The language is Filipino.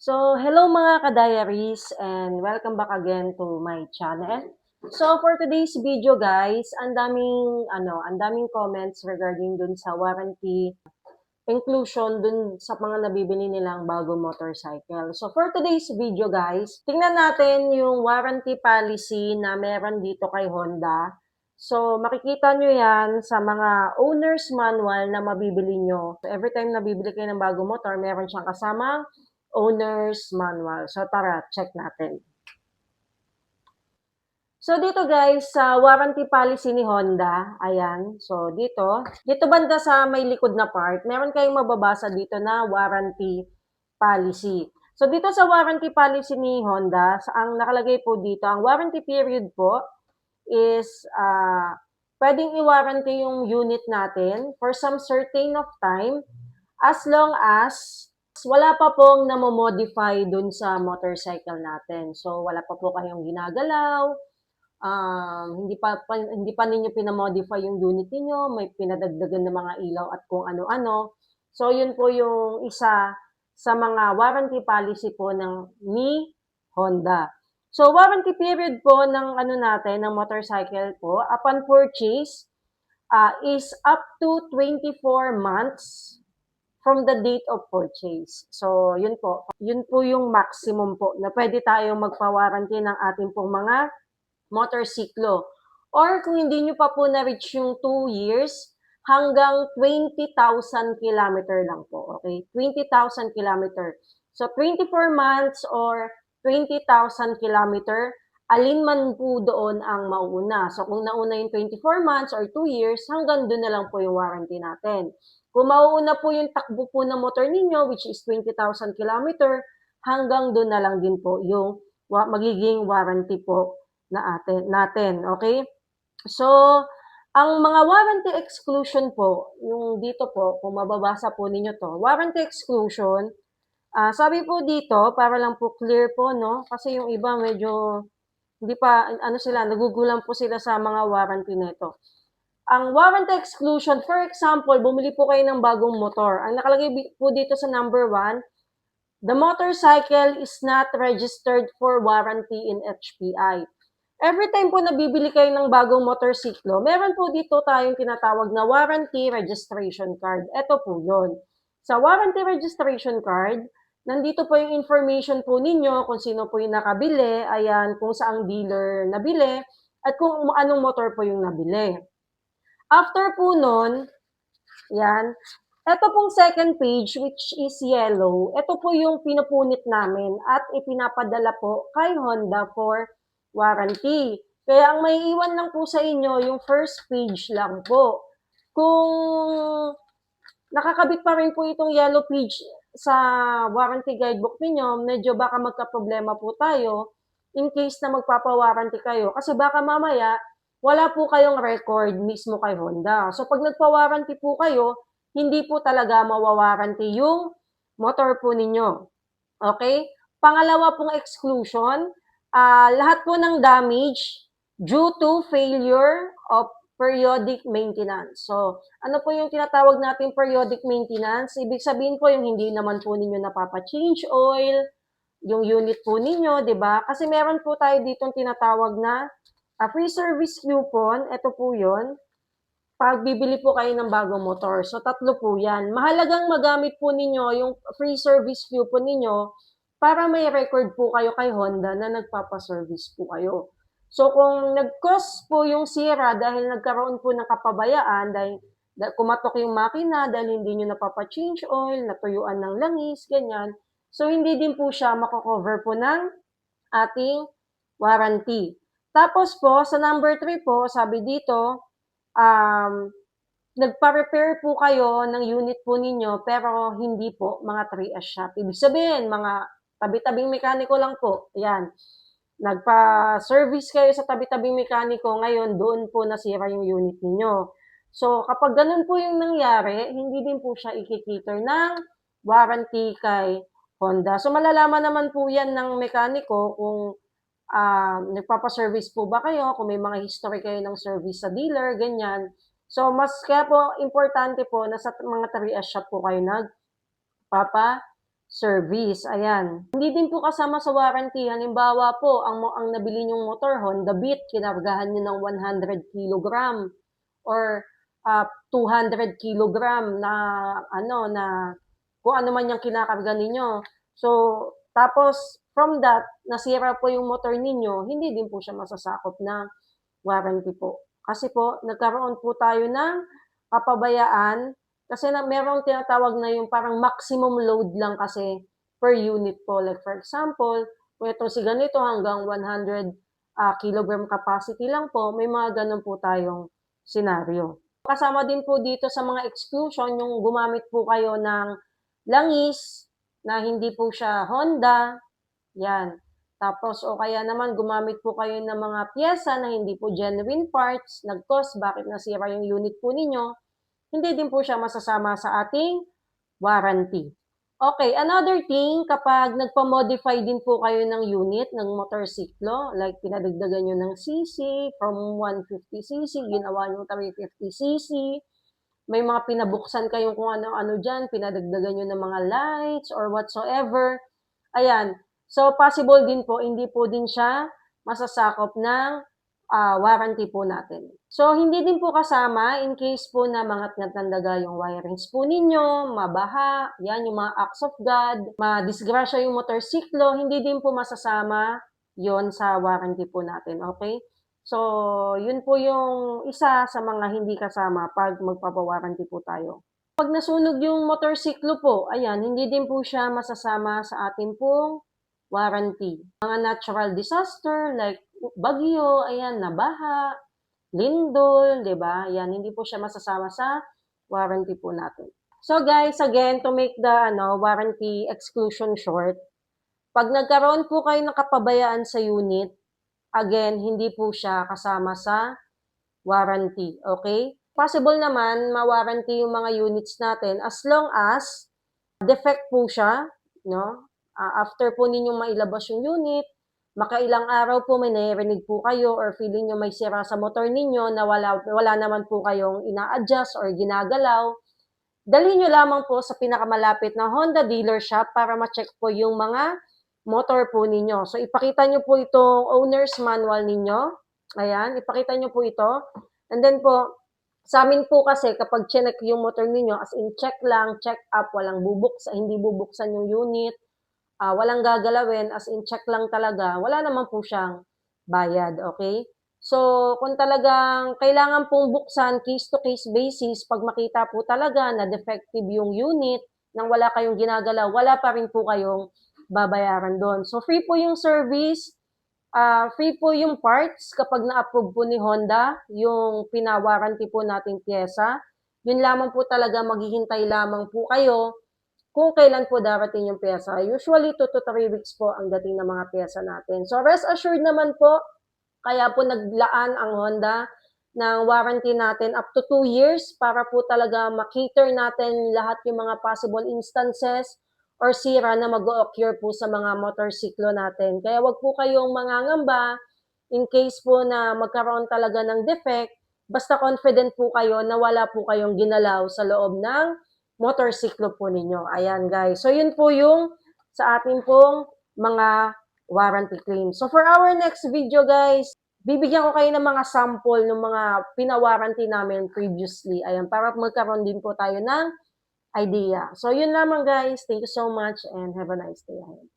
So, hello mga ka-diaries and welcome back again to my channel. So, for today's video guys, ang daming comments regarding dun sa warranty inclusion dun sa mga nabibili nilang bagong motorcycle. So, for today's video guys, tingnan natin yung warranty policy na meron dito kay Honda. So, makikita nyo yan sa mga owner's manual na mabibili nyo. So, every time nabibili kayo ng bagong motor, meron siyang kasama owner's manual. So, tara, check natin. So, dito guys, sa warranty policy ni Honda, ayan. So, dito banda sa may likod na part, meron kayong mababasa dito na warranty policy. So, dito sa warranty policy ni Honda, ang nakalagay po dito, ang warranty period po is pwedeng i-warranty yung unit natin for some certain of time as long as wala pa pong namomodify dun sa motorcycle natin. So, wala pa po kayong ginagalaw, hindi pa ninyo pinamodify yung unit niyo, may pinadagdagan ng mga ilaw at kung ano-ano. So, yun po yung isa sa mga warranty policy po ni Honda. So, warranty period po ng ng motorcycle po, upon purchase, is up to 24 months from the date of purchase. So, yun po. Yun po yung maximum po na pwede tayong magpa-warranty ng ating pong mga motorsiklo. Or kung hindi nyo pa po na-reach yung 2 years, hanggang 20,000 kilometer lang po. Okay? 20,000 kilometer. So, 24 months or 20,000 kilometer, alin man po doon ang mauuna. So, kung nauna yung 24 months or 2 years, hanggang doon na lang po yung warranty natin. Kung mauuna po yung takbo po ng motor ninyo, which is 20,000 kilometer, hanggang doon na lang din po yung magiging warranty po natin. Okay? So, ang mga warranty exclusion po, yung dito po, kung mababasa po ninyo to, warranty exclusion, sabi po dito, para lang po clear po, no? Kasi yung iba medyo, hindi pa, nagugulang po sila sa mga warranty nito. Ang warranty exclusion, for example, bumili po kayo ng bagong motor. Ang nakalagay po dito sa number 1, the motorcycle is not registered for warranty in HPI. Every time po nabibili kayo ng bagong motorsiklo, meron po dito tayong tinatawag na warranty registration card. Ito po yun. Sa warranty registration card, nandito po yung information po ninyo kung sino po yung nakabili, ayan, kung saang dealer nabili, at kung anong motor po yung nabili. After po nun, yan, ito pong second page, which is yellow, ito po yung pinupunit namin at ipinapadala po kay Honda for warranty. Kaya ang may iwan lang po sa inyo, yung first page lang po. Kung nakakabit pa rin po itong yellow page sa warranty guidebook ninyo, medyo baka magka-problema po tayo in case na magpapa-warranty kayo. Kasi baka mamaya, wala po kayong record mismo kay Honda. So, pag nagpa-warranty po kayo, hindi po talaga mawawarranty yung motor po ninyo. Okay? Pangalawa pong exclusion, lahat po ng damage due to failure of periodic maintenance. So, ano po yung tinatawag natin periodic maintenance? Ibig sabihin po yung hindi naman po ninyo napapa-change oil, yung unit po ninyo, di ba? Kasi meron po tayo ditong tinatawag na free service coupon, ito po yun, pag bibili po kayo ng bagong motor. So, tatlo po yan. Mahalagang magamit po ninyo yung free service coupon ninyo para may record po kayo kay Honda na nagpapaservice po kayo. So, kung nag-cause po yung sira dahil nagkaroon po ng kapabayaan, dahil kumatok yung makina, dahil hindi nyo napapa-change oil, natuyuan ng langis, ganyan. So, hindi din po siya makakover po ng ating warranty. Tapos po, sa number 3 po, sabi dito, nagpa-repair po kayo ng unit po ninyo pero hindi po mga 3S shop. Ibig sabihin, mga tabi-tabing mekaniko lang po. Ayan. Nagpa-service kayo sa tabi-tabing mekaniko, ngayon doon po nasira yung unit ninyo. So, kapag ganun po yung nangyari, hindi din po siya ikikiter ng warranty kay Honda. So, malalaman naman po yan ng mekaniko kung nagpapa-service po ba kayo, kung may mga history kayo ng service sa dealer, ganyan. So, kaya po, importante po na sa mga 3S shop po kayo nagpapa service. Ayan. Hindi din po kasama sa warranty. Halimbawa po, ang nabili niyong motor, Honda Beat, kinargahan niyo ng 100 kilogram or 200 kilogram na na kung ano man yung kinakarga ninyo. So, tapos from that, nasira po yung motor ninyo, hindi din po siya masasakop ng warranty po. Kasi po, nagkaroon po tayo ng kapabayaan kasi merong tinatawag na yung parang maximum load lang kasi per unit po. Like for example, kung ito si ganito hanggang 100 kilogram capacity lang po, may mga ganun po tayong senaryo. Kasama din po dito sa mga exclusion yung gumamit po kayo ng langis na hindi po siya Honda, yan. Tapos o kaya naman gumamit po kayo ng mga piyesa na hindi po genuine parts, nag-cause bakit nasira yung unit po ninyo, hindi din po siya masasama sa ating warranty. Okay, another thing, kapag nagpa-modify din po kayo ng unit, ng motorsiklo, like pinadagdagan nyo ng cc, from 150cc, ginawa nyo 350cc, may mga pinabuksan kayong kung ano-ano dyan, pinadagdagan nyo ng mga lights or whatsoever. Ayan, so possible din po, hindi po din siya masasakop ng warranty po natin. So, hindi din po kasama in case po na mangat-ngat ng daga yung wirings po ninyo, mabaha, yan yung mga acts of God, madisgrasya yung motorsiklo, hindi din po masasama yon sa warranty po natin, okay? So, yun po yung isa sa mga hindi kasama pag magpapawarranty po tayo. Pag nasunog yung motorsiklo po, ayan, hindi din po siya masasama sa ating pong warranty. Mga natural disaster like bagyo, ayan, nabaha, lindol, 'di ba? Yan, hindi po siya masasama sa warranty po natin. So guys, again, to make the warranty exclusion short, pag nagkaroon po kayo ng kapabayaan sa unit, again, hindi po siya kasama sa warranty, okay? Possible naman ma-warranty yung mga units natin as long as defect po siya, no? After po ninyong mailabas yung unit, makailang araw po may narinig po kayo or feeling nyo may sira sa motor ninyo na wala naman po kayong ina-adjust or ginagalaw, dalhin nyo lamang po sa pinakamalapit na Honda dealer shop para ma-check po yung mga motor po ninyo. So, ipakita nyo po itong owner's manual ninyo. Ayan, ipakita nyo po ito. And then po, sa amin po kasi kapag check yung motor ninyo, as in check lang, check up, walang bubuksan, hindi bubuksan yung unit, walang gagalawin, as in check lang talaga, wala naman po siyang bayad, okay? So, kung talagang kailangan pong buksan case-to-case basis, pag makita po talaga na defective yung unit, nang wala kayong ginagalaw, wala pa rin po kayong babayaran doon. So, free po yung service, free po yung parts kapag na-approve po ni Honda, yung pinawarranty po nating pyesa. Yun lamang po talaga, maghihintay lamang po kayo kung kailan po darating yung pyesa. Usually, 2 to 3 weeks po ang dating ng mga pyesa natin. So, rest assured naman po, kaya po naglaan ang Honda ng warranty natin up to 2 years para po talaga makater natin lahat yung mga possible instances or sira na mag-occur po sa mga motorsiklo natin. Kaya wag po kayong mangangamba in case po na magkaroon talaga ng defect, basta confident po kayo na wala po kayong ginalaw sa loob ng motorsiklo po ninyo. Ayan guys. So yun po yung sa ating pong mga warranty claim. So for our next video guys, bibigyan ko kayo ng mga sample ng mga pinawarranty namin previously. Ayan, para magkaroon din po tayo ng idea. So yun lamang guys. Thank you so much and have a nice day ahead.